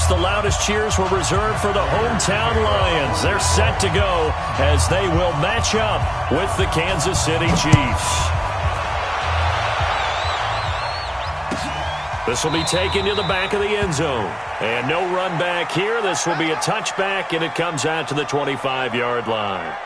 course, the loudest cheers were reserved for the hometown Lions. They're set to go as they will match up with the Kansas City Chiefs. This will be taken to the back of the end zone. And no run back here. This will be a touchback, and it comes out to the 25-yard line.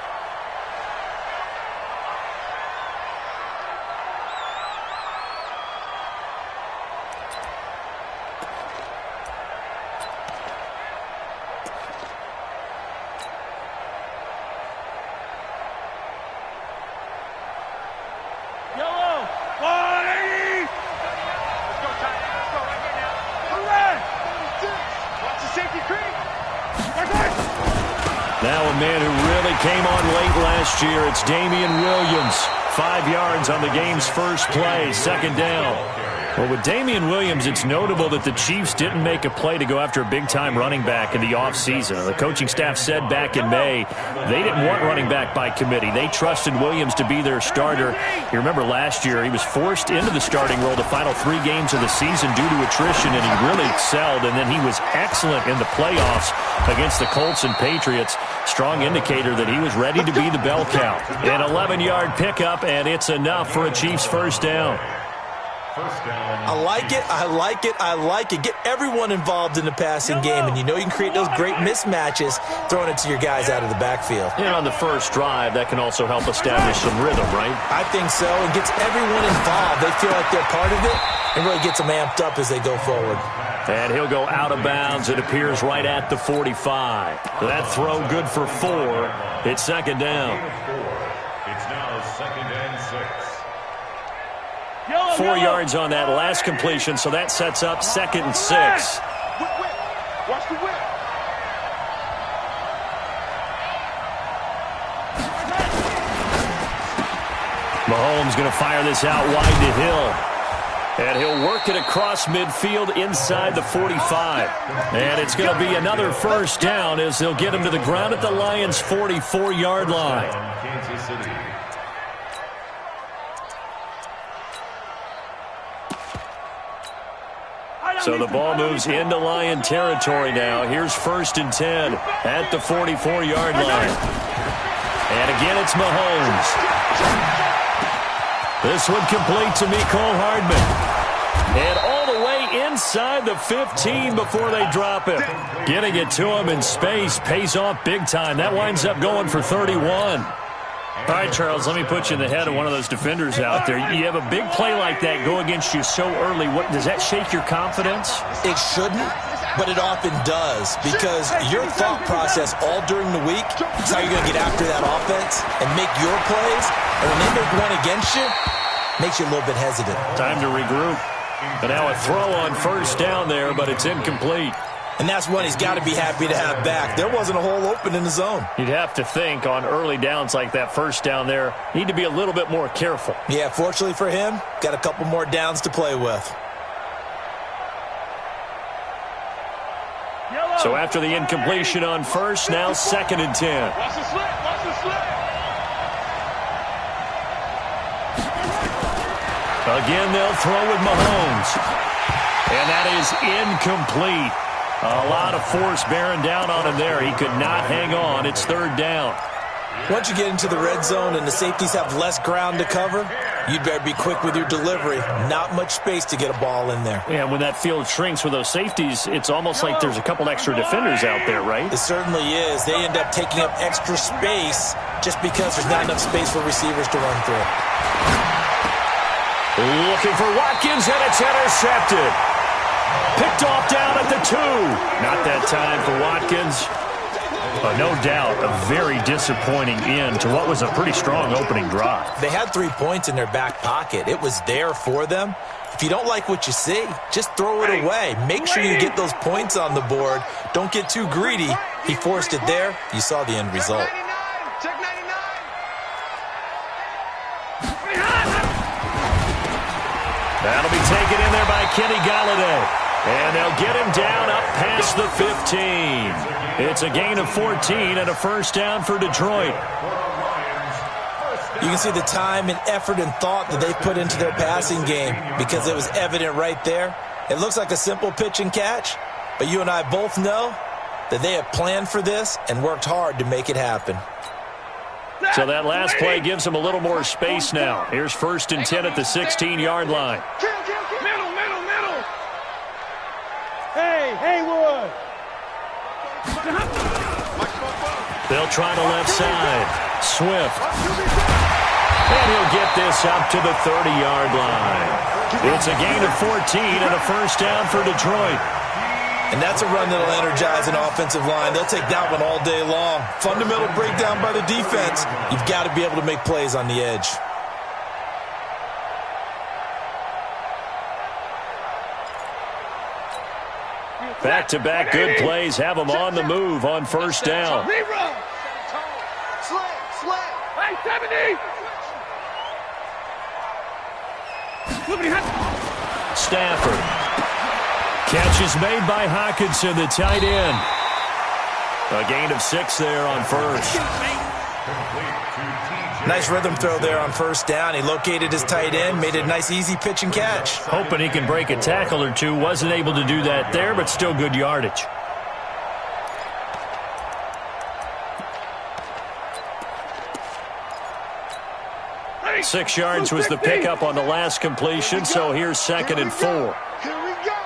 Now a man who really came on late last year, it's Damian Williams. 5 yards on the game's first play, second down. Well, with Damian Williams, it's notable that the Chiefs didn't make a play to go after a big-time running back in the offseason. The coaching staff said back in May they didn't want running back by committee. They trusted Williams to be their starter. You remember last year he was forced into the starting role the final 3 games of the season due to attrition, and he really excelled, and then he was excellent in the playoffs against the Colts and Patriots. Strong indicator that he was ready to be the bell cow. An 11-yard pickup, and it's enough for a Chiefs first down. I like it, I like it, I like it. Get everyone involved in the passing game, and you know you can create those great mismatches throwing it to your guys out of the backfield. And on the first drive, that can also help establish some rhythm, right? I think so. It gets everyone involved. They feel like they're part of it, and really gets them amped up as they go forward. And he'll go out of bounds. It appears right at the 45. That throw good for 4. It's second down. It's now second and 6. 4 yards on that last completion, so that sets up second and 6. Watch the whip. Mahomes going to fire this out wide to Hill. And he'll work it across midfield inside the 45. And it's going to be another first down as they'll get him to the ground at the Lions' 44-yard line. Kansas City. So the ball moves into Lion territory now. Here's first and 10 at the 44-yard line. And again, it's Mahomes. This one complete to Mecole Hardman. And all the way inside the 15 before they drop him. Getting it to him in space pays off big time. That winds up going for 31. All right, Charles, let me put you in the head of one of those defenders out there. You have a big play like that go against you so early. What does that shake your confidence? It shouldn't, but it often does, because your thought process all during the week is how you're going to get after that offense and make your plays. And when they make one against you, makes you a little bit hesitant. Time to regroup. But now a throw on first down there, but it's incomplete. And that's one he's got to be happy to have back. There wasn't a hole open in the zone. You'd have to think on early downs like that first down there, need to be a little bit more careful. Yeah, fortunately for him, got a couple more downs to play with. So after the incompletion on first, now second and 10. Watch the slip. Watch the slip. Again, they'll throw with Mahomes. And that is incomplete. A lot of force bearing down on him there. He could not hang on. It's third down. Once you get into the red zone and the safeties have less ground to cover, you'd better be quick with your delivery. Not much space to get a ball in there. And when that field shrinks with those safeties, it's almost like there's a couple extra defenders out there, right? It certainly is. They end up taking up extra space just because there's not enough space for receivers to run through. Looking for Watkins, and it's intercepted. Picked off down at the 2. Not that time for Watkins. No doubt a very disappointing end to what was a pretty strong opening drive. They had 3 points in their back pocket. It was there for them. If you don't like what you see, just throw it away. Make sure you get those points on the board. Don't get too greedy. He forced it there. You saw the end result. Check 99. That'll be taken in there by Kenny Golladay. And they'll get him down up past the 15. It's a gain of 14 and a first down for Detroit. You can see the time and effort and thought that they put into their passing game because it was evident right there. It looks like a simple pitch and catch, But you and I both know that they have planned for this and worked hard to make it happen. So that last play gives them a little more space now. Here's 1st and 10 at the 16-yard line. Middle. Hey, Haywood. They'll try the left side. Swift. And he'll get this up to the 30-yard line. It's a gain of 14 and a first down for Detroit. And that's a run that'll energize an offensive line. They'll take that one all day long. Fundamental breakdown by the defense. You've got to be able to make plays on the edge. Back-to-back good plays have them on the move on first down. Hey, 70. Stafford. Catch is made by Hockenson, the tight end. A gain of 6 there on first. Nice rhythm throw there on first down. He located his tight end, made it a nice easy pitch and catch. Hoping he can break a tackle or two. Wasn't able to do that there, but still good yardage. Ready. 6 yards was the pickup on the last completion, so here's 2nd and 4. Here we go.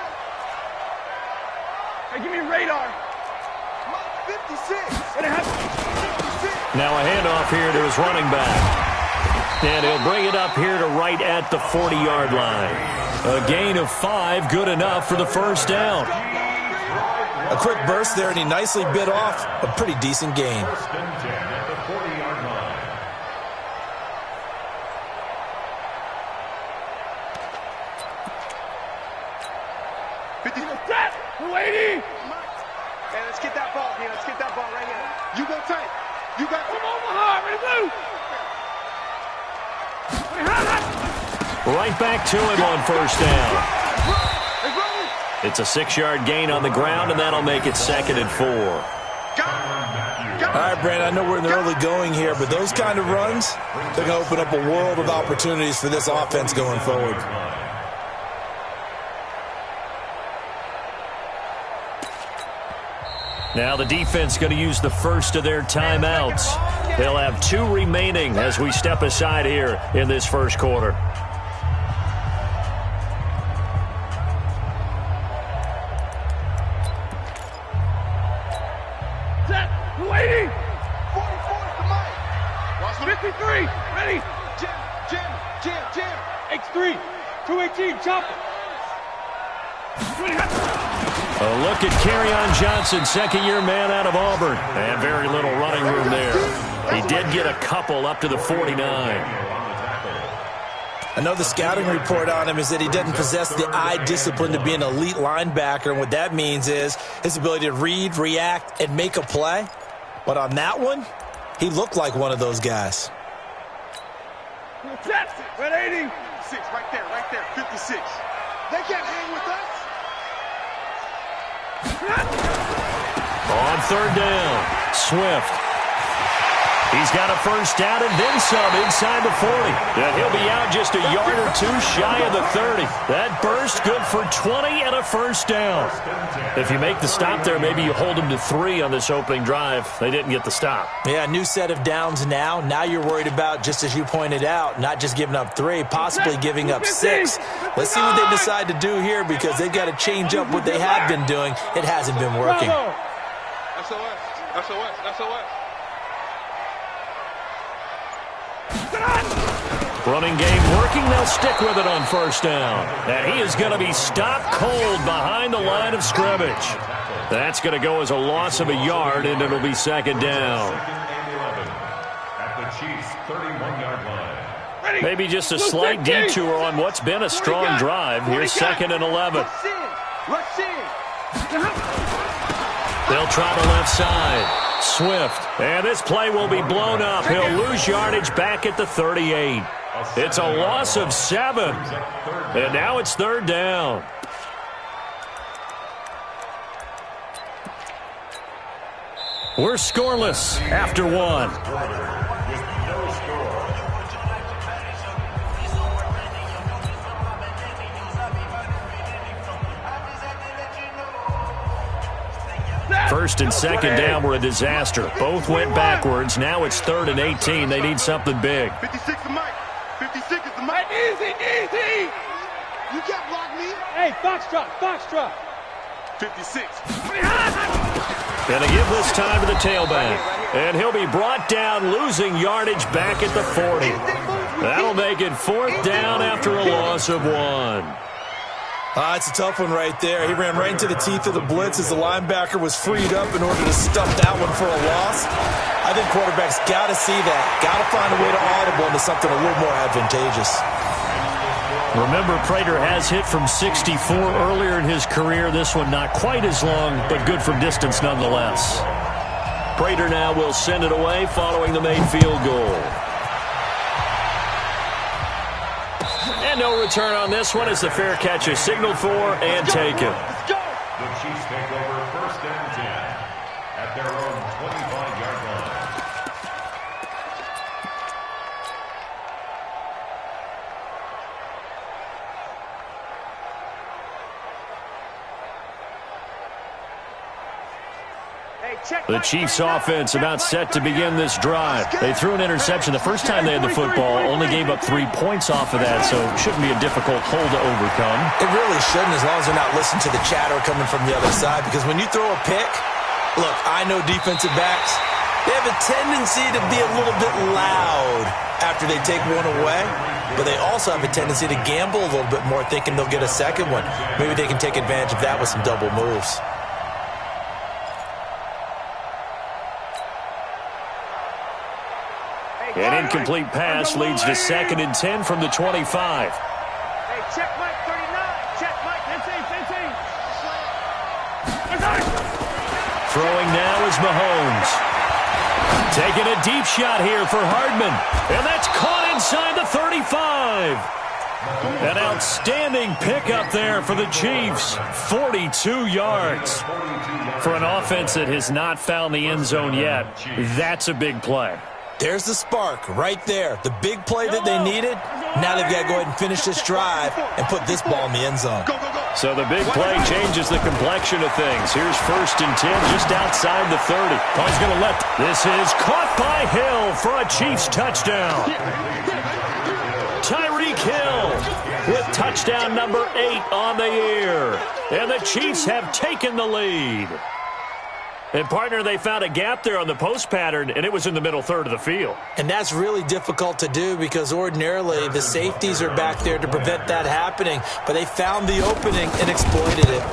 Hey, give me radar. 56. Now a handoff here to his running back. And he'll bring it up here to right at the 40-yard line. A gain of 5, good enough for the first down. A quick burst there, and he nicely bit off a pretty decent gain. Hey, let's get that ball, man. Let's get that ball right here. You go tight. You got come on, Mahar. Ready, blue. Right back to him on first down. It's a 6-yard gain on the ground, and that'll make it 2nd and 4. All right, Brandon, I know we're in the early going here, but those kind of runs, they're going to open up a world of opportunities for this offense going forward. Now the defense going to use the first of their timeouts. They'll have 2 remaining as we step aside here in this first quarter. Set. Waiting. 44 to Mike. 53. Ready. Jim. X3. 218. Chopper. A look at Kerryon Johnson, 2nd-year man out of Auburn. And very little running room there. He did get a couple up to the 49. I know the scouting report on him is that he doesn't possess the eye discipline to be an elite linebacker, and what that means is his ability to read, react, and make a play. But on that one, he looked like one of those guys. 180. 6, right there, 56. They can't hang with us. On third down, Swift. He's got a first down and then some inside the 40. And he'll be out just a yard or 2 shy of the 30. That burst good for 20 and a first down. If you make the stop there, maybe you hold them to 3 on this opening drive. They didn't get the stop. Yeah, new set of downs now. Now you're worried about, just as you pointed out, not just giving up 3, possibly giving up 6. Let's see what they decide to do here, because they've got to change up what they have been doing. It hasn't been working. SOS. Running game working. They'll stick with it on first down. And he is going to be stopped cold behind the line of scrimmage. That's going to go as a loss of a yard, and it'll be 2nd down. At the Chiefs' 31-yard line. Maybe just a slight detour on what's been a strong drive. Here's 2nd and 11. They'll try the left side. Swift. And this play will be blown up. He'll lose yardage back at the 38. It's a loss of 7. And now it's 3rd down. We're scoreless after 1. First and second down were a disaster. Both went backwards. Now it's 3rd and 18. They need something big. 56 is Mike. 56 is the Mike. Easy, easy. You can't block me. Hey, Foxtrot. 56. Gonna give this time to the tailback. And he'll be brought down, losing yardage back at the 40. That'll make it 4th down after a loss of 1. It's a tough one right there. He ran right into the teeth of the blitz as the linebacker was freed up in order to stuff that one for a loss. I think quarterbacks got to see that. Got to find a way to audible into something a little more advantageous. Remember, Prater has hit from 64 earlier in his career. This one not quite as long, but good from distance nonetheless. Prater now will send it away following the made field goal. And no return on this one as the fair catch is signaled for and taken. The Chiefs take over 1st and 10 at their own 25-yard line. The Chiefs offense about set to begin this drive. They threw an interception the first time they had the football, only gave up 3 points off of that, so it shouldn't be a difficult hole to overcome. It really shouldn't, as long as they're not listening to the chatter coming from the other side, because when you throw a pick, look, I know defensive backs, they have a tendency to be a little bit loud after they take one away, but they also have a tendency to gamble a little bit more, thinking they'll get a second one. Maybe they can take advantage of that with some double moves. An incomplete pass leads to 2nd and 10 from the 25. Hey, check Mike 39. Check Mike 15. Throwing now is Mahomes. Taking a deep shot here for Hardman. And that's caught inside the 35. An outstanding pickup there for the Chiefs. 42 yards. For an offense that has not found the end zone yet, that's a big play. There's the spark right there. The big play that they needed. Now they've got to go ahead and finish this drive and put this ball in the end zone. So the big play changes the complexion of things. Here's 1st and 10 just outside the 30. He's going to let. This is caught by Hill for a Chiefs touchdown. Tyreek Hill with touchdown number 8 on the year. And the Chiefs have taken the lead. And, partner, they found a gap there on the post pattern, and it was in the middle third of the field. And that's really difficult to do because ordinarily the safeties are back there to prevent that happening. But they found the opening and exploited it.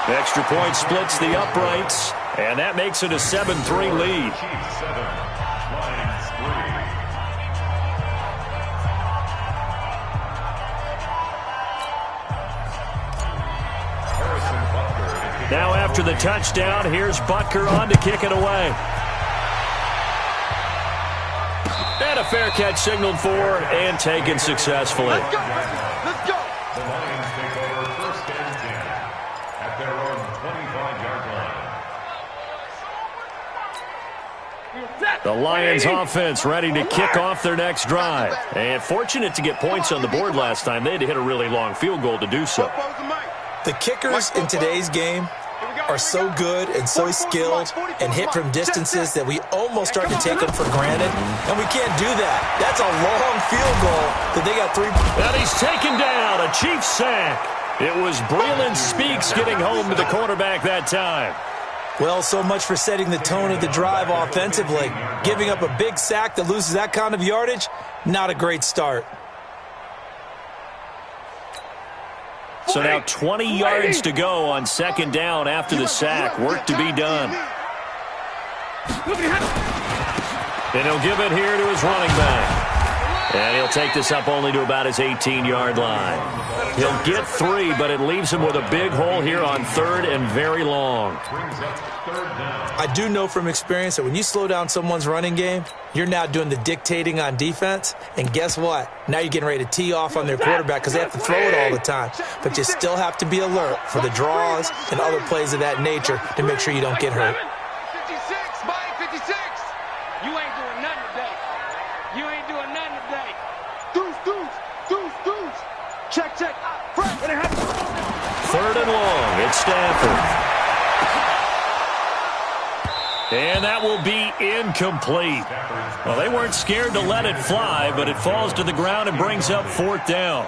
Extra point splits the uprights, and that makes it a 7-3 lead. Chiefs 7, Lions 3. Now after the touchdown, here's Butker on to kick it away. And a fair catch signaled for and taken successfully. Let's go. Let's go. The Lions take over 1st and 10 at their own 25-yard line. The Lions offense ready to kick off their next drive. And fortunate to get points on the board last time. They had to hit a really long field goal to do so. The kickers in today's game are so good and so skilled and hit from distances that we almost start to take them for granted, and we can't do that. That's a long field goal that they got 3. And he's taken down, a Chiefs sack. It was Breland Speaks getting home to the quarterback that time. Well, so much for setting the tone of the drive offensively. Giving up a big sack that loses that kind of yardage, not a great start. So now 20 yards to go on 2nd down after the sack. Work to be done. And he'll give it here to his running back. And he'll take this up only to about his 18-yard line. He'll get 3, but it leaves him with a big hole here on 3rd and very long. I do know from experience that when you slow down someone's running game, you're now doing the dictating on defense. And guess what? Now you're getting ready to tee off on their quarterback because they have to throw it all the time. But you still have to be alert for the draws and other plays of that nature to make sure you don't get hurt. 56, Mike, 56. You ain't doing nothing today. You ain't doing nothing today. Deuce. Check. 3rd and long. It's Stafford. And that will be incomplete. Well, they weren't scared to let it fly, but it falls to the ground and brings up 4th down.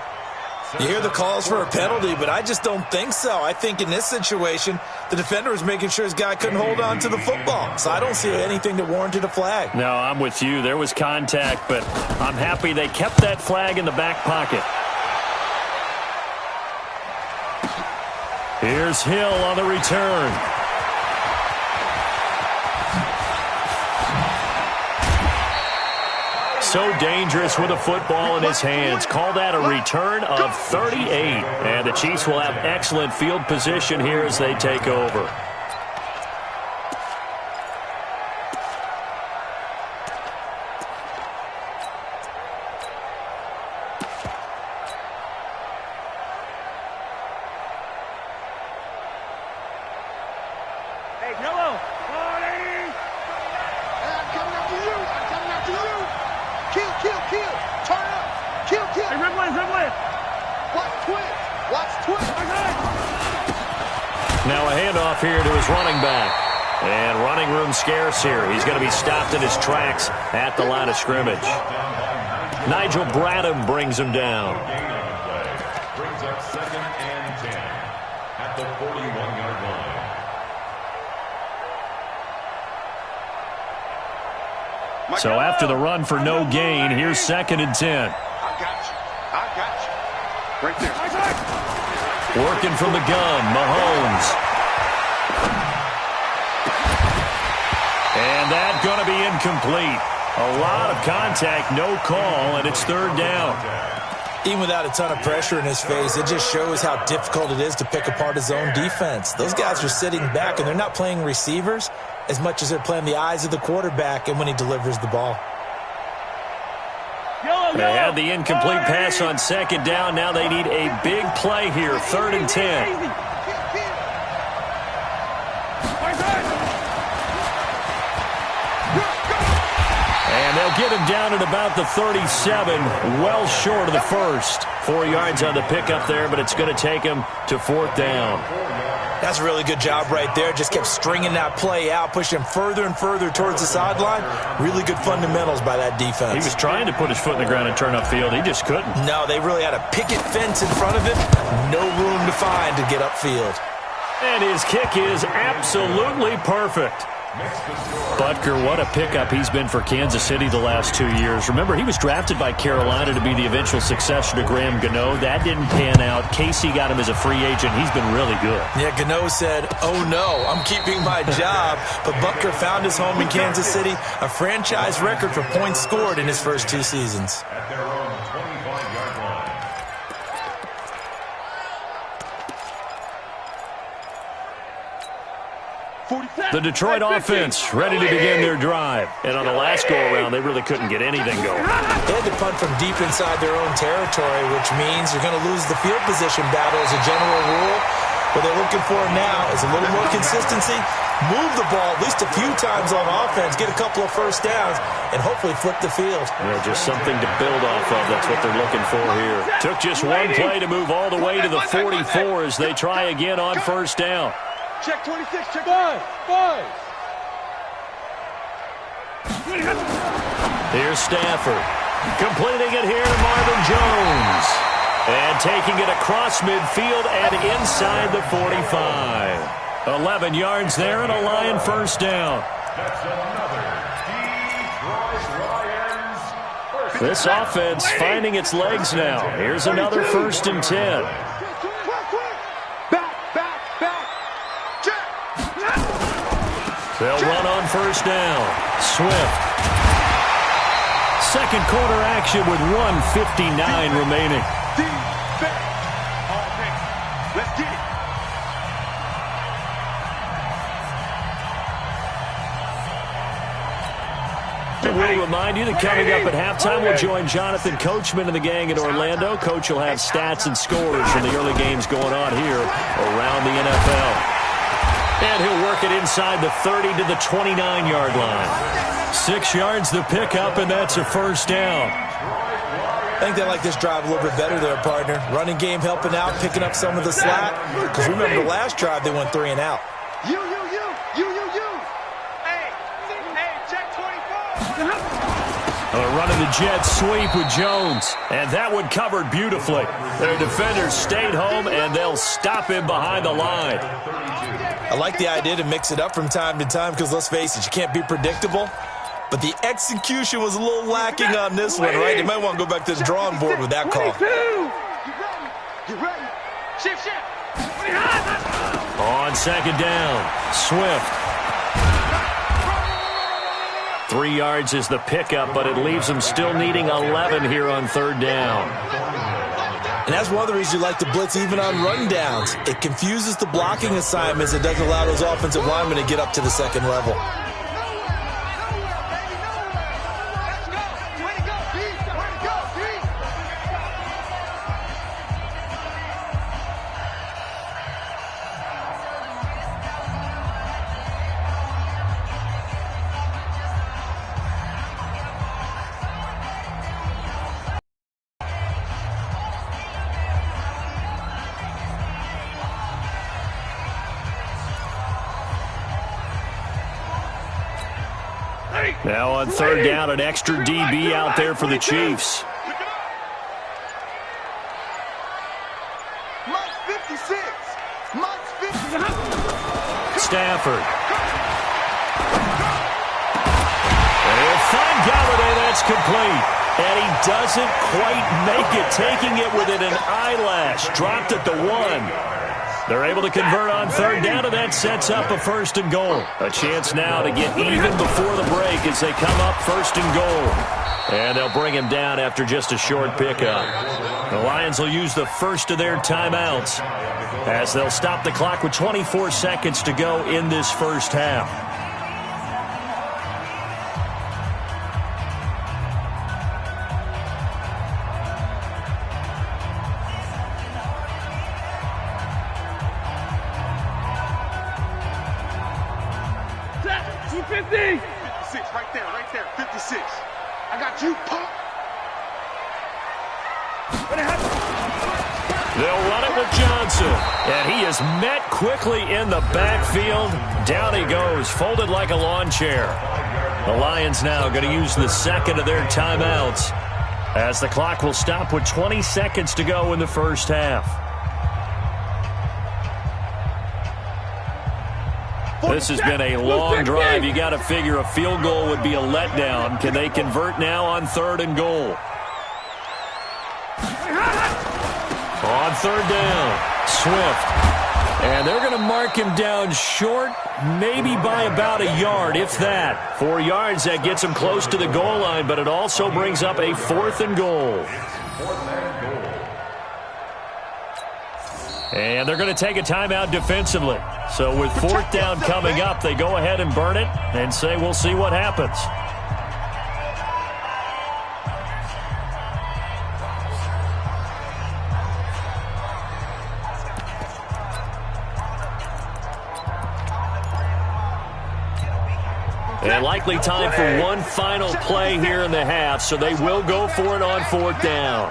You hear the calls for a penalty, but I just don't think so. I think in this situation, the defender was making sure his guy couldn't hold on to the football. So I don't see anything that warranted a flag. No, I'm with you. There was contact, but I'm happy they kept that flag in the back pocket. Here's Hill on the return. So dangerous with a football in his hands. Call that a return of 38. And the Chiefs will have excellent field position here as they take over. Now a handoff here to his running back. And running room scarce here. He's going to be stopped in his tracks at the line of scrimmage. Nigel Bradham brings him down. Brings up 2nd and 10 at the 41-yard line. So after the run for no gain, here's 2nd and 10. I got you. Right there. Working from the gun, Mahomes. And that's going to be incomplete. A lot of contact, no call, and it's 3rd down. Even without a ton of pressure in his face, it just shows how difficult it is to pick apart his own defense. Those guys are sitting back, and they're not playing receivers as much as they're playing the eyes of the quarterback and when he delivers the ball. They had the incomplete pass on 2nd down. Now they need a big play here, 3rd and 10. And they'll get him down at about the 37, well short of the first. 4 yards on the pickup there, but it's going to take him to 4th down. That's a really good job right there. Just kept stringing that play out, pushing him further and further towards the sideline. Really good fundamentals by that defense. He was trying to put his foot in the ground and turn upfield. He just couldn't. No, they really had a picket fence in front of him. No room to find to get upfield. And his kick is absolutely perfect. Butker, what a pickup he's been for Kansas City the last 2 years. Remember, he was drafted by Carolina to be the eventual successor to Graham Gano. That didn't pan out. Casey got him as a free agent. He's been really good. Yeah, Gano said, oh no, I'm keeping my job. But Butker found his home in Kansas City, a franchise record for points scored in his first 2 seasons. At their own 25-yard line. The Detroit offense ready to begin their drive. And on the last go-around, they really couldn't get anything going. They had to punt from deep inside their own territory, which means you're going to lose the field position battle as a general rule. What they're looking for now is a little more consistency, move the ball at least a few times on offense, get a couple of first downs, and hopefully flip the field. Yeah, just something to build off of. That's what they're looking for here. Took just one play to move all the way to the 44 as they try again on first down. Check 26, check 5. Here's Stafford. Completing it here to Marvin Jones. And taking it across midfield and inside the 45. 11 yards there and a Lion first down. That's another Detroit Lions. This offense finding its legs now. Here's another 1st and 10. They'll run on first down. Swift. Second quarter action with 1:59 remaining. Let's get it. We'll remind you that coming up at halftime, we'll join Jonathan Coachman and the gang in Orlando. Coach will have stats and scores from the early games going on here around the NFL. And he'll work it inside the 30 to the 29-yard line. 6 yards the pickup, and that's a first down. I think they like this drive a little bit better there, partner. Running game helping out, picking up some of the slack. Because remember the last drive, they went 3 and out. You. Hey, Running the jet sweep with Jones. And that one covered beautifully. Their defenders stayed home, and they'll stop him behind the line. I like the idea to mix it up from time to time because, let's face it, you can't be predictable. But the execution was a little lacking on this one, right? They might want to go back to the drawing board with that call. Get ready. Shift. On second down, Swift. 3 yards is the pickup, but it leaves them still needing 11 here on third down. And that's one of the reasons you like to blitz even on rundowns. It confuses the blocking assignments. It doesn't allow those offensive linemen to get up to the second level. Now on third down, an extra DB out there for the Chiefs. Stafford. And he'll find Galladay. That's complete. And he doesn't quite make it, taking it within an eyelash. Dropped at the 1. They're able to convert on third down, and that sets up a 1st and goal. A chance now to get even before the break as they come up 1st and goal. And they'll bring him down after just a short pickup. The Lions will use the first of their timeouts as they'll stop the clock with 24 seconds to go in this first half. They'll run it with Johnson. And he is met quickly in the backfield. Down he goes, folded like a lawn chair. The Lions now going to use the second of their timeouts as the clock will stop with 20 seconds to go in the first half. This has been a long drive. You got to figure a field goal would be a letdown. Can they convert now on 3rd and goal? On third down, Swift. And they're going to mark him down short, maybe by about a yard, if that. 4 yards, that gets him close to the goal line, but it also brings up a 4th and goal. And they're going to take a timeout defensively. So with 4th down coming up, they go ahead and burn it and say we'll see what happens. And likely time for one final play here in the half, so they will go for it on 4th down.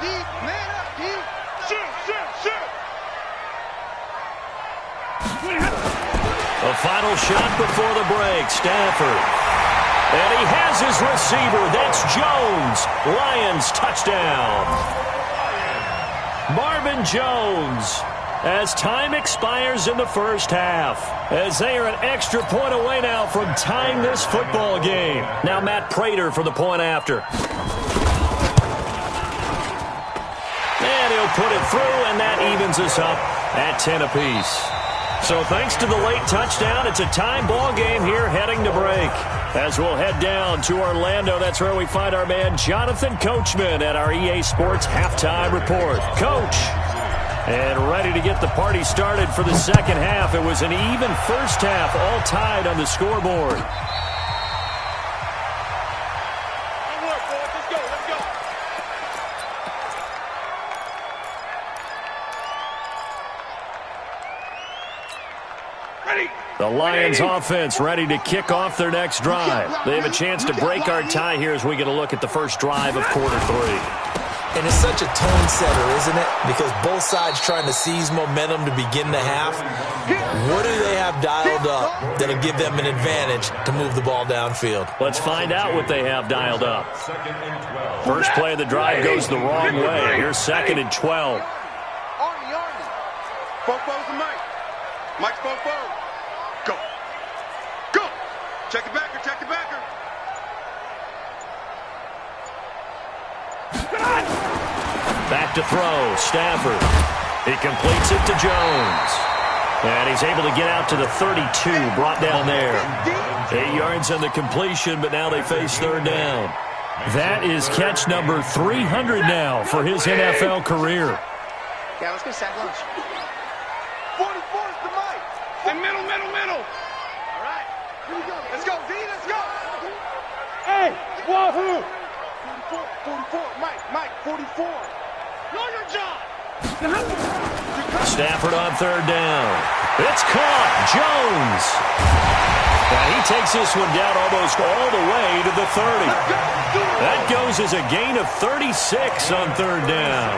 A final shot before the break, Stafford. And he has his receiver. That's Jones. Lions touchdown. Marvin Jones. As time expires in the first half, as they are an extra point away now from tying this football game. Now Matt Prater for the point after. And he'll put it through, and that evens us up at 10 apiece. So thanks to the late touchdown, it's a tie ball game here heading to break. As we'll head down to Orlando, that's where we find our man Jonathan Coachman at our EA Sports Halftime Report. Coach. And ready to get the party started for the second half. It was an even first half, all tied on the scoreboard. The Lions offense ready to kick off their next drive. They have a chance to break our tie here as we get a look at the first drive of quarter 3. And it's such a tone setter, isn't it? Because both sides trying to seize momentum to begin the half. What do they have dialed up that'll give them an advantage to move the ball downfield? Let's find out what they have dialed up. First play of the drive goes the wrong way. Here's 2nd and 12. Fofo's the Mike. Mike's Fofo. Go. Go. Check the backer. Check the backer. Back to throw. Stafford. He completes it to Jones. And he's able to get out to the 32. Brought down there. 8 yards on the completion, but now they face 3rd down. That is catch number 300 now for his NFL career. Yeah, let's get sack lunch. 44 is the Mike. And middle. All right. Here we go. Let's go, V. Let's go. Hey, wahoo. 44. Mike, 44. Know your job. Stafford on 3rd down. It's caught. Jones. And he takes this one down almost all the way to the 30. That goes as a gain of 36 on 3rd down.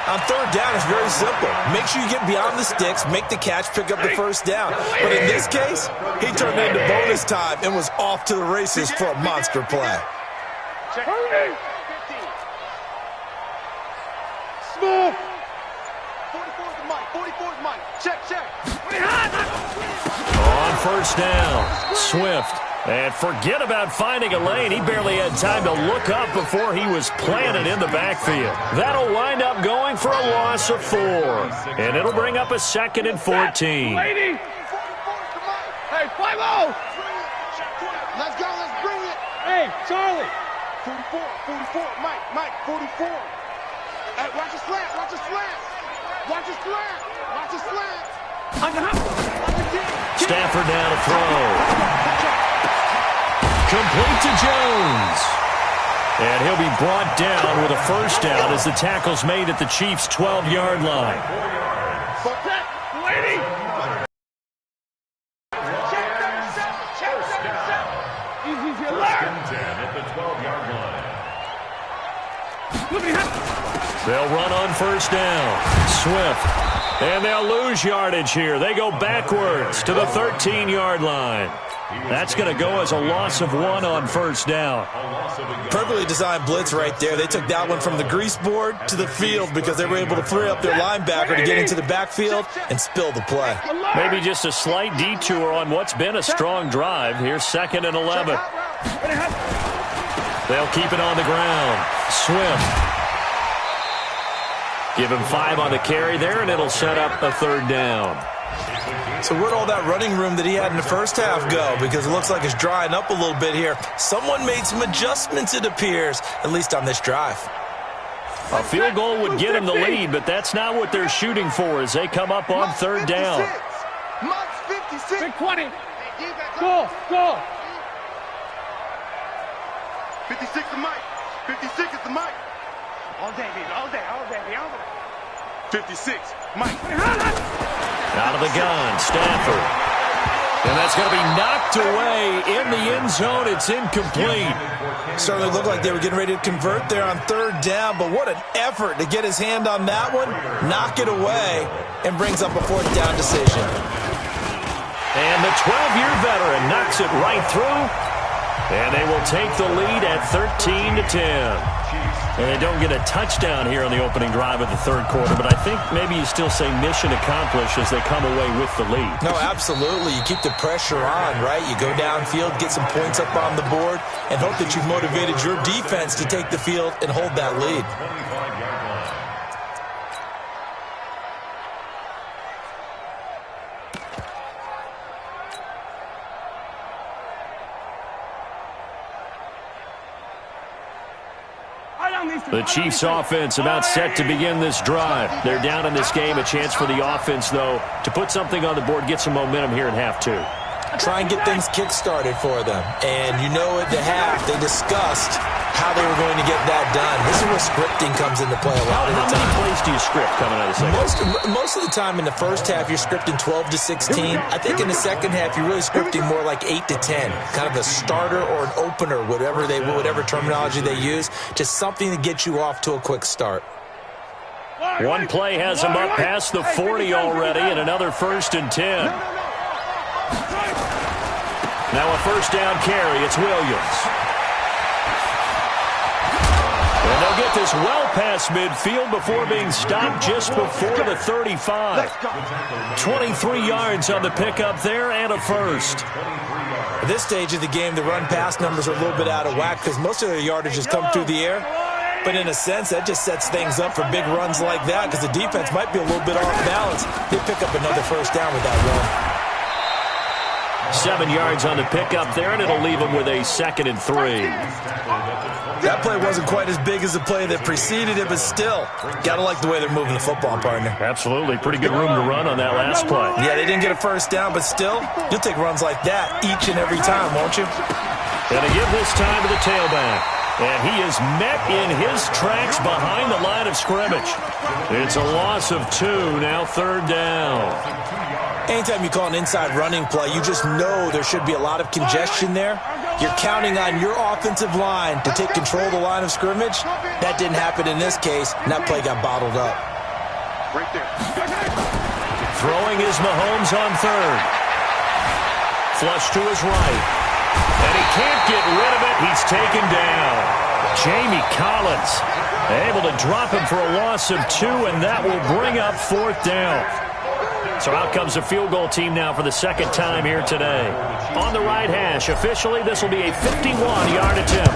On 3rd down, it's very simple. Make sure you get beyond the sticks, make the catch, pick up the 1st down. But in this case, he turned it into bonus time and was off to the races for a monster play. Smooth. 44 is the Mike. 44 is Mike. Check. On 1st down, Swift. And forget about finding a lane. He barely had time to look up before he was planted in the backfield. That'll wind up going for a loss of 4. And it'll bring up a 2nd and 14. Hey, 5-0. Let's go. Let's bring it. Hey, Charlie. 44. Mike, 44. Hey, watch the slant. Stafford down to throw. Complete to Jones. And he'll be brought down with a 1st down as the tackle's made at the Chiefs' 12-yard line. They'll run on 1st down. Swift. And they'll lose yardage here. They go backwards to the 13-yard line. That's going to go as a loss of 1 on 1st down. Perfectly designed blitz right there. They took that one from the grease board to the field because they were able to free up their linebacker to get into the backfield and spill the play. Maybe just a slight detour on what's been a strong drive. Here's 2nd and 11. They'll keep it on the ground. Swift. Give him 5 on the carry there, and it'll set up a 3rd down. So where'd all that running room that he had in the first half go? Because it looks like it's drying up a little bit here. Someone made some adjustments, it appears, at least on this drive. A field goal would get him the lead, but that's not what they're shooting for as they come up on 3rd down. Mike's 56. Big 20. Go. 56 to Mike. 56 is the Mike. All day. 56, Mike. Out of the gun, Stafford. And that's going to be knocked away in the end zone. It's incomplete. Certainly looked like they were getting ready to convert there on 3rd down, but what an effort to get his hand on that one, knock it away, and brings up a 4th down decision. And the 12-year veteran knocks it right through, and they will take the lead at 13-10. And they don't get a touchdown here on the opening drive of the 3rd quarter, but I think maybe you still say mission accomplished as they come away with the lead. No, absolutely. You keep the pressure on, right? You go downfield, get some points up on the board, and hope that you've motivated your defense to take the field and hold that lead. The Chiefs offense about set to begin this drive. They're down in this game. A chance for the offense, though, to put something on the board, get some momentum here in half 2. Try and get things kick-started for them. And you know at the half, they discussed how they were going to get that done. This is where scripting comes into play a lot of the time. How many plays do you script coming out of the second? Most of the time in the first half, you're scripting 12 to 16. I think in the second half, you're really scripting more like 8 to 10. Kind of a starter or an opener, whatever terminology they use. Just something to get you off to a quick start. One play has him up past the 40 already, and another 1st and 10. Now a first down carry. It's Williams. And they'll get this well past midfield before being stopped just before the 35. 23 yards on the pickup there and a first. At this stage of the game, the run-pass numbers are a little bit out of whack because most of their yardage has come through the air. But in a sense, that just sets things up for big runs like that because the defense might be a little bit off balance. They pick up another first down with that run. 7 yards on the pickup there, and it'll leave them with a 2nd and 3. That play wasn't quite as big as the play that preceded it, but still, got to like the way they're moving the football, partner. Absolutely. Pretty good room to run on that last play. Yeah, they didn't get a first down, but still, you'll take runs like that each and every time, won't you? Going to give this time to the tailback. And he is met in his tracks behind the line of scrimmage. It's a loss of 2, now 3rd down. Anytime you call an inside running play, you just know there should be a lot of congestion there. You're counting on your offensive line to take control of the line of scrimmage. That didn't happen in this case, and that play got bottled up. Right there. Throwing is Mahomes on 3rd. Flush to his right. And he can't get rid of it. He's taken down. Jamie Collins able to drop him for a loss of 2, and that will bring up 4th down. So out comes the field goal team now for the 2nd time here today. On the right hash, officially, this will be a 51-yard attempt.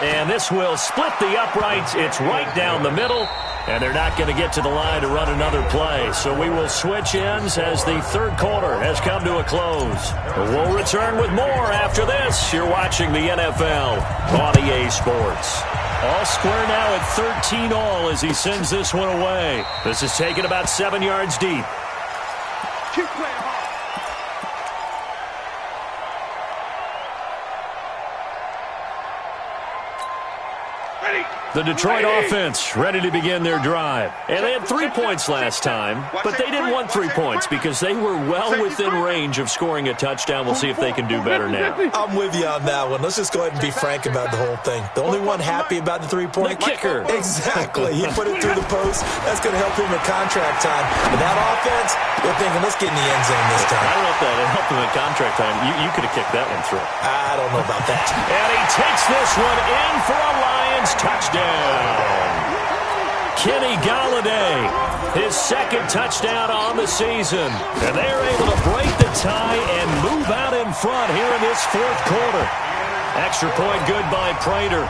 And this will split the uprights. It's right down the middle, and they're not going to get to the line to run another play. So we will switch ends as the 3rd quarter has come to a close. We'll return with more after this. You're watching the NFL on EA Sports. All square now at 13 all as he sends this one away. This is taken about 7 yards deep. Keep playing hard. The Detroit offense ready to begin their drive. And they had 3 points last time, but they didn't want 3 points because they were well within range of scoring a touchdown. We'll see if they can do better now. I'm with you on that one. Let's just go ahead and be frank about the whole thing. The only one happy about the 3-point kicker. Exactly. He put it through the post. That's going to help him in contract time. But that offense, they're thinking, let's get in the end zone this time. I don't know if that helped him in contract time. You could have kicked that one through. I don't know about that. And he takes this one in for a Lions touchdown. Kenny Golladay, his 2nd touchdown on the season. And they're able to break the tie and move out in front here in this 4th quarter. Extra point good by Prater.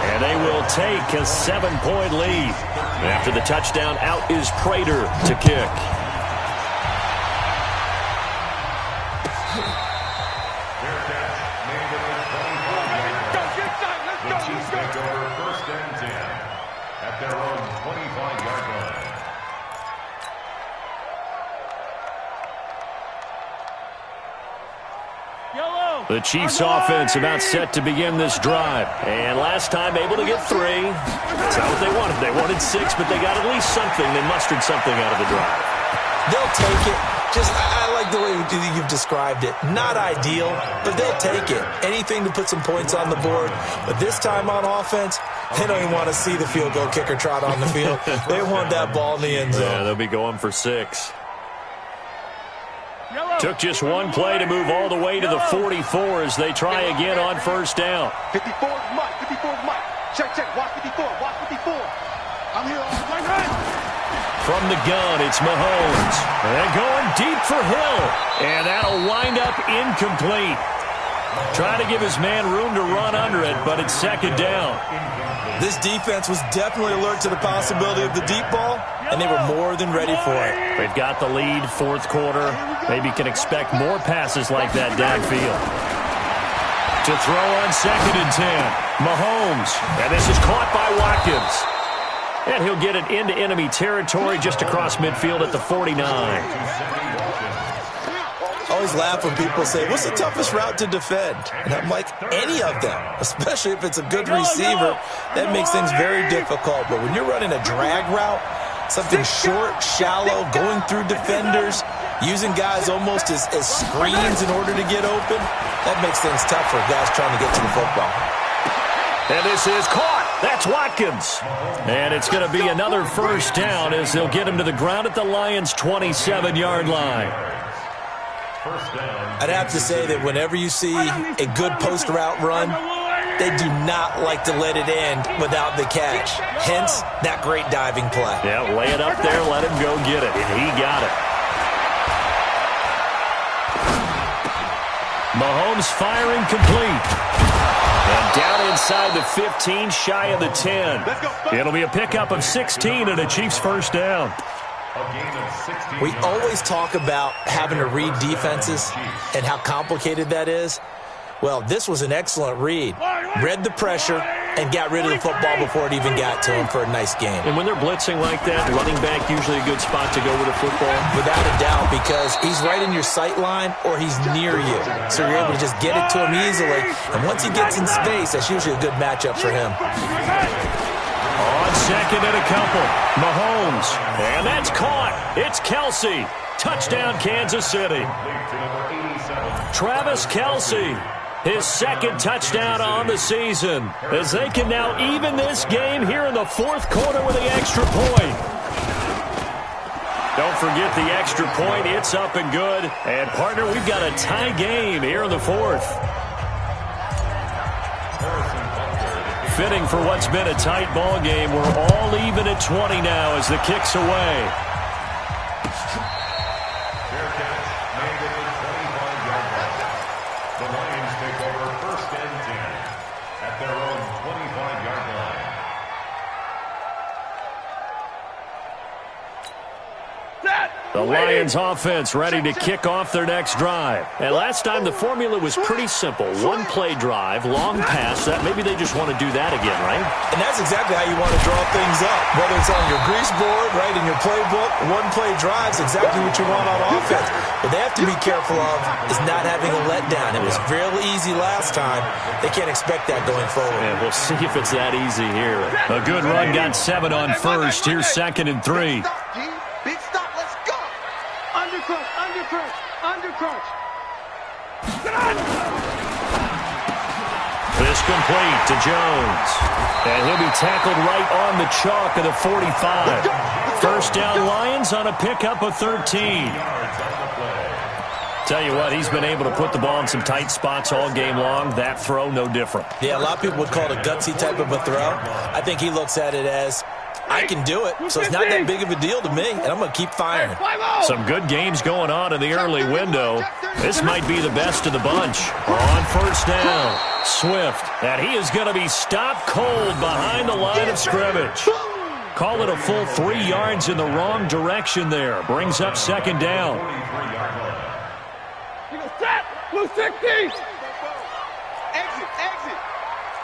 And they will take a 7-point lead. After the touchdown, out is Prater to kick. The Chiefs offense about set to begin this drive. And last time able to get 3. That's not what they wanted. They wanted 6, but they got at least something. They mustered something out of the drive. They'll take it. I like the way you've described it. Not ideal, but they'll take it. Anything to put some points on the board. But this time on offense, they don't even want to see the field goal kicker trot on the field. They want that ball in the end zone. Yeah, they'll be going for 6. Took just one play to move all the way to the 44 as they try again on 1st down. 54 is Mike. 54 is Mike. Check. Watch 54. Watch 54. I'm here on right hand. From the gun, it's Mahomes. And going deep for Hill. And that'll wind up incomplete. Trying to give his man room to run under it, but it's 2nd down. This defense was definitely alert to the possibility of the deep ball, and they were more than ready for it. They've got the lead, 4th quarter. Maybe can expect more passes like that downfield. To throw on 2nd and 10. Mahomes. And this is caught by Watkins. And he'll get it into enemy territory just across midfield at the 49. I always laugh when people say, what's the toughest route to defend? And I'm like, any of them, especially if it's a good receiver. That makes things very difficult. But when you're running a drag route, something short, shallow, going through defenders, using guys almost as screens in order to get open, that makes things tough for guys trying to get to the football. And this is caught. That's Watkins. And it's going to be another 1st down as they'll get him to the ground at the Lions' 27-yard line. I'd have to say that whenever you see a good post route run, they do not like to let it end without the catch. Hence, that great diving play. Yeah, lay it up there, let him go get it, and he got it. Mahomes firing complete. And down inside the 15, shy of the 10. It'll be a pickup of 16 and a Chiefs first down. We always talk about having to read defenses and how complicated that is. Well, this was an excellent read. Read the pressure and got rid of the football before it even got to him for a nice game. And when they're blitzing like that, running back usually a good spot to go with a football? Without a doubt, because he's right in your sight line or he's near you. So you're able to just get it to him easily. And once he gets in space, that's usually a good matchup for him. On second and a couple, Mahomes. And that's caught. It's Kelce. Touchdown, Kansas City. Travis Kelce. His second touchdown on the season, as they can now even this game here in the fourth quarter with the extra point. Don't forget the extra point. It's up and good. And, partner, we've got a tie game here in the fourth. Fitting for what's been a tight ball game. We're all even at 20 now as the kick's away. The Lions offense ready to kick off their next drive. And last time the formula was pretty simple. One-play drive, long pass. That maybe they just want to do that again, right? And that's exactly how you want to draw things up. Whether it's on your grease board, right, in your playbook, one-play drive's exactly what you want on offense. What they have to be careful of is not having a letdown. It was real easy last time. They can't expect that going forward. And we'll see if it's that easy here. A good run got 7 on first. Here's 2nd and 3. Undercrunch. This complete to Jones. And he'll be tackled right on the chalk of the 45. First down Lions on a pickup of 13. Tell you what, he's been able to put the ball in some tight spots all game long. That throw, no different. Yeah, a lot of people would call it a gutsy type of a throw. I think he looks at it as, I can do it, so it's not that big of a deal to me, and I'm going to keep firing. Some good games going on in the early window. This might be the best of the bunch. On first down, Swift. And he is going to be stopped cold behind the line of scrimmage. Call it a full 3 yards in the wrong direction there. Brings up 2nd down. Blue 60! Exit.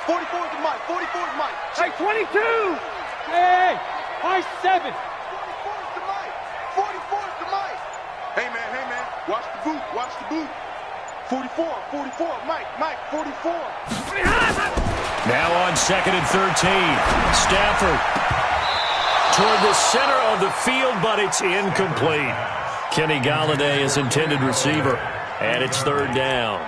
44 is the mic. 44 is the mic. Hey, 22! Hey, high 7. 44 is the mic. 44 is the mic. Hey, man. Watch the boot. 44. Mike, 44. Now on 2nd and 13. Stafford toward the center of the field, but it's incomplete. Kenny Golladay is intended receiver, and it's 3rd down.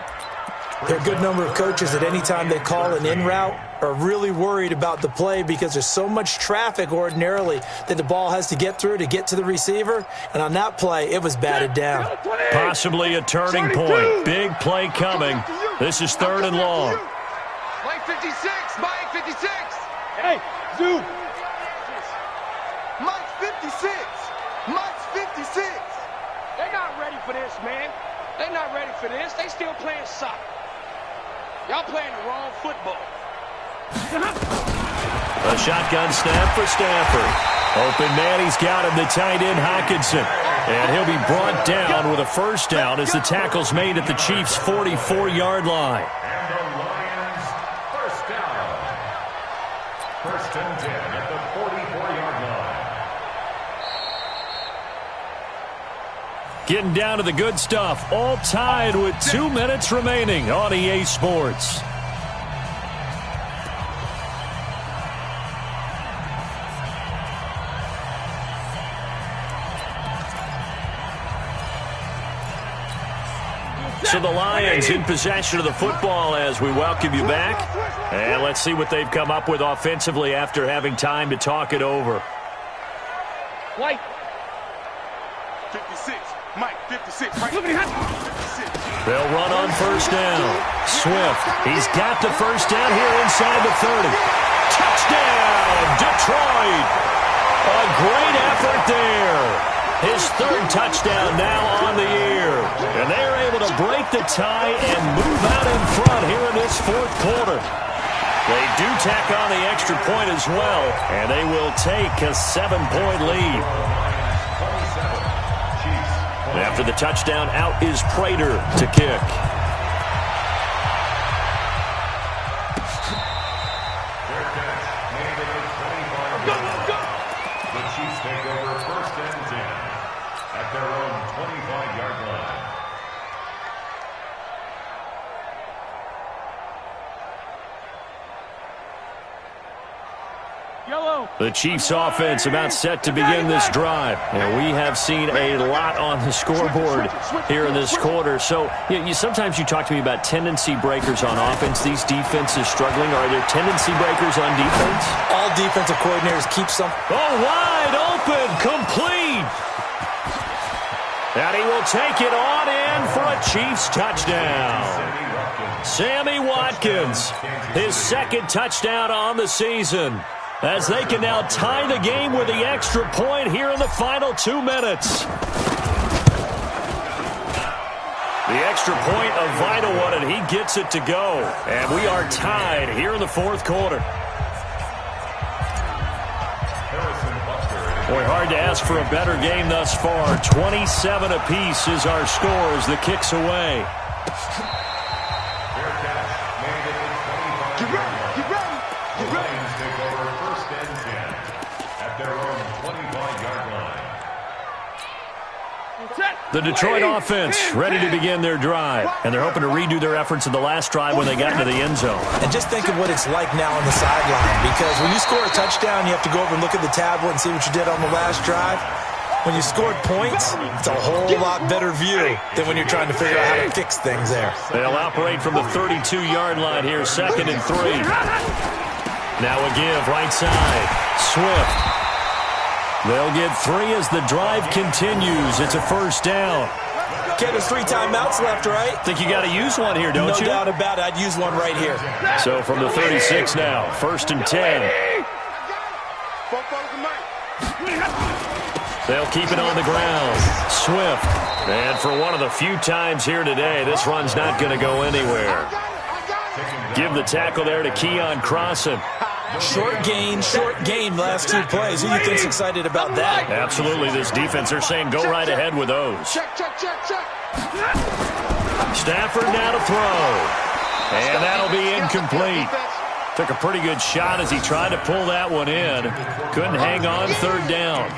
There are a good number of coaches at any time they call an in route are really worried about the play because there's so much traffic ordinarily that the ball has to get through to get to the receiver. And on that play, it was batted down. Possibly a turning point. Big play coming. This is 3rd and long. Mike 56. Hey, zoom. Mike's 56. They're not ready for this, man. They're not ready for this. They still playing soccer. Y'all playing the wrong football. A shotgun snap for Stafford. Open man, he's got him, the tight end Hockenson. And he'll be brought down with a first down as the tackle's made at the Chiefs' 44-yard line. And the Lions, first down. 1st and 10 at the 44-yard line. Getting down to the good stuff. All tied with 2 minutes remaining on EA Sports. So the Lions in possession of the football as we welcome you back. And let's see what they've come up with offensively after having time to talk it over. White. 56. Mike, 56. Right. They'll run on first down. Swift, he's got the first down here inside the 30. Touchdown, Detroit! A great effort there. His third touchdown now on the year. And they're able to break the tie and move out in front here in this fourth quarter. They do tack on the extra point as well, and they will take a 7-point lead. After the touchdown, out is Prater to kick. The Chiefs take over first and 10 at their own 25-yard line. The Chiefs offense about set to begin this drive. And we have seen a lot on the scoreboard here in this quarter. So sometimes you talk to me about tendency breakers on offense. These defenses struggling. Are there tendency breakers on defense? All defensive coordinators keep some. Oh, wide open, complete. And he will take it on in for a Chiefs touchdown. Sammy Watkins, his second touchdown on the season, as they can now tie the game with the extra point here in the final 2 minutes. The extra point, a vital one, and he gets it to go. And we are tied here in the fourth quarter. Boy, hard to ask for a better game thus far. 27 apiece is our score as the kick's away. The Detroit offense ready to begin their drive, and they're hoping to redo their efforts in the last drive when they got into the end zone. And just think of what it's like now on the sideline, because when you score a touchdown, you have to go over and look at the tablet and see what you did on the last drive. When you scored points, it's a whole lot better view than when you're trying to figure out how to fix things there. They'll operate from the 32-yard line here, 2nd and 3. Now a give, right side. Swift. They'll get 3 as the drive continues. It's a first down. Ken, there's 3 timeouts left, right? Think you got to use one here, don't you? No doubt about it. I'd use one right here. So from the 36 now, 1st and 10. They'll keep it on the ground. Swift. And for one of the few times here today, this run's not going to go anywhere. Give the tackle there to Keon Crossan. Short game, last 2 plays. Who do you think's excited about that? Absolutely, this defense, they're saying go right ahead with those. Check. Stafford now to throw. And that'll be incomplete. Took a pretty good shot as he tried to pull that one in. Couldn't hang on, 3rd down.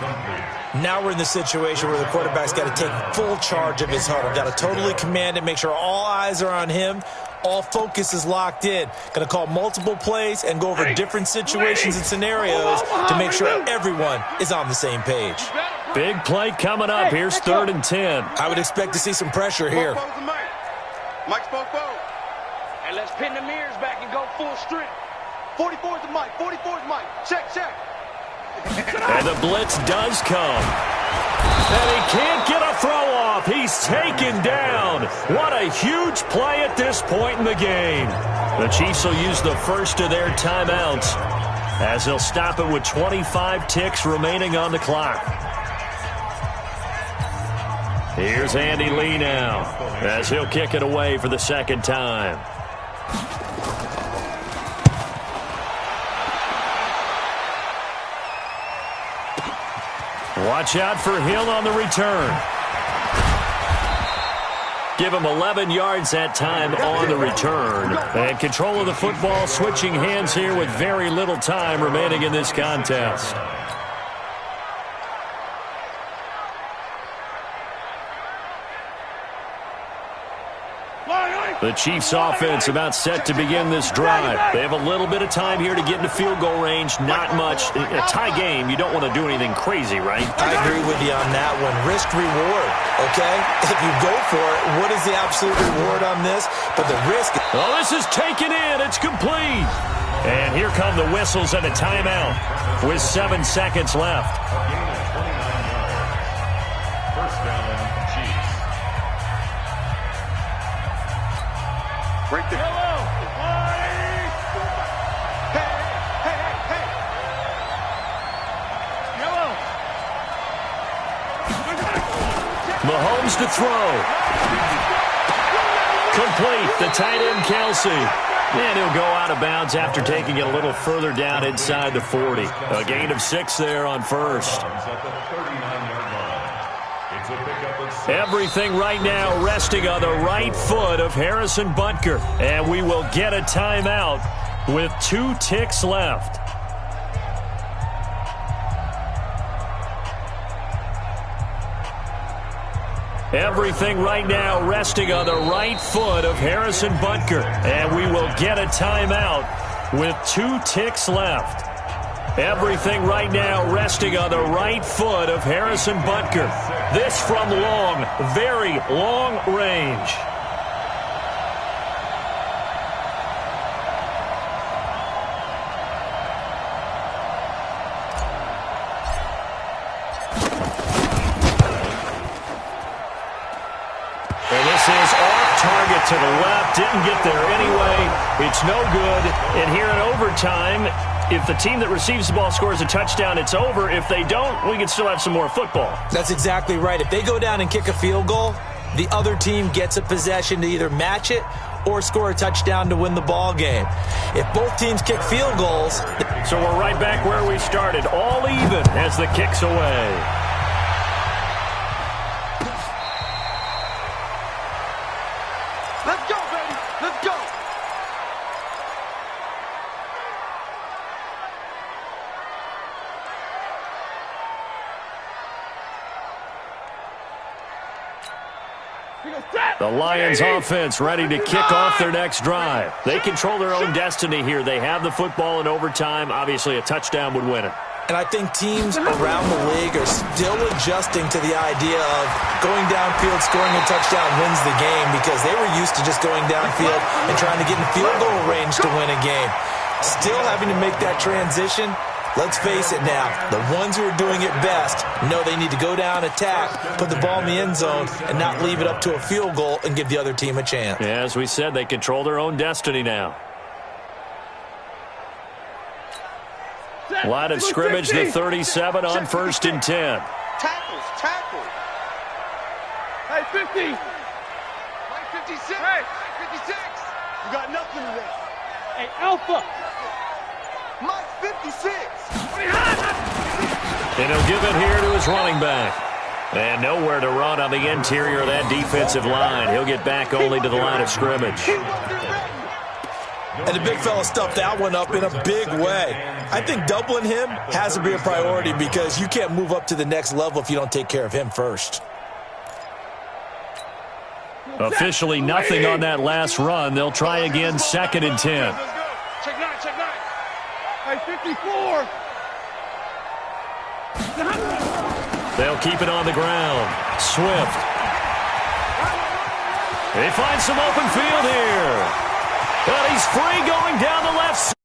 Now we're in the situation where the quarterback's got to take full charge of his huddle. Got to totally command it, make sure all eyes are on him. All focus is locked in. Going to call multiple plays and go over different situations and scenarios to make sure everyone is on the same page. Big play coming up. Here's 3rd and 10. I would expect to see some pressure here. Mike's and let's pin the mirrors back and go full strength. 44's the Mike. 44's Mike. Check. And the blitz does come. And he can't get a throw off. He's taken down. What a huge play at this point in the game. The Chiefs will use the first of their timeouts as they'll stop it with 25 ticks remaining on the clock. Here's Andy Lee now as he'll kick it away for the 2nd time. Watch out for Hill on the return. Give him 11 yards that time on the return. And control of the football switching hands here with very little time remaining in this contest. The Chiefs offense about set to begin this drive. They have a little bit of time here to get into field goal range. Not much. In a tie game, you don't want to do anything crazy, right? I agree with you on that one. Risk reward, okay? If you go for it, what is the absolute reward on this? But the risk. Oh, this is taken in. It's complete. And here come the whistles and a timeout with 7 seconds left. First down, Chiefs. Right there. Mahomes to throw. Complete. The tight end, Kelsey. And he'll go out of bounds after taking it a little further down inside the 40. A gain of 6 there on first. Everything right now resting on the right foot of Harrison Butker. And we will get a timeout with 2 ticks left. Everything right now resting on the right foot of Harrison Butker. And we will get a timeout with 2 ticks left. Everything right now resting on the right foot of Harrison Butker. This from long, very long range. Target to the left, didn't get there anyway. It's no good. And here in overtime, if the team that receives the ball scores a touchdown, it's over. If they don't, we can still have some more football. That's exactly right. If they go down and kick a field goal, the other team gets a possession to either match it or score a touchdown to win the ball game. If both teams kick field goals... So we're right back where we started, all even as the kick's away. Let's go, baby. Let's go. The Lions offense ready to kick off their next drive. They control their own destiny here. They have the football in overtime. Obviously, a touchdown would win it. And I think teams around the league are still adjusting to the idea of going downfield, scoring a touchdown wins the game, because they were used to just going downfield and trying to get in field goal range to win a game. Still having to make that transition. Let's face it now, the ones who are doing it best know they need to go down, attack, put the ball in the end zone, and not leave it up to a field goal and give the other team a chance. Yeah, as we said, they control their own destiny now. Line of scrimmage, the 37 on 1st and 10. Tackles. Hey, 50. Right 56. Hey, 56. You got nothing to this. Hey, Alpha. Mike 56. And he'll give it here to his running back. And nowhere to run on the interior of that defensive line. He'll get back only to the line of scrimmage. And the big fella stuffed that one up in a big way. I think doubling him has to be a priority, because you can't move up to the next level if you don't take care of him first. Officially nothing on that last run. They'll try again, 2nd and 10. Check 9. Hey, 54. They'll keep it on the ground. Swift. They find some open field here. But he's free going down the left side.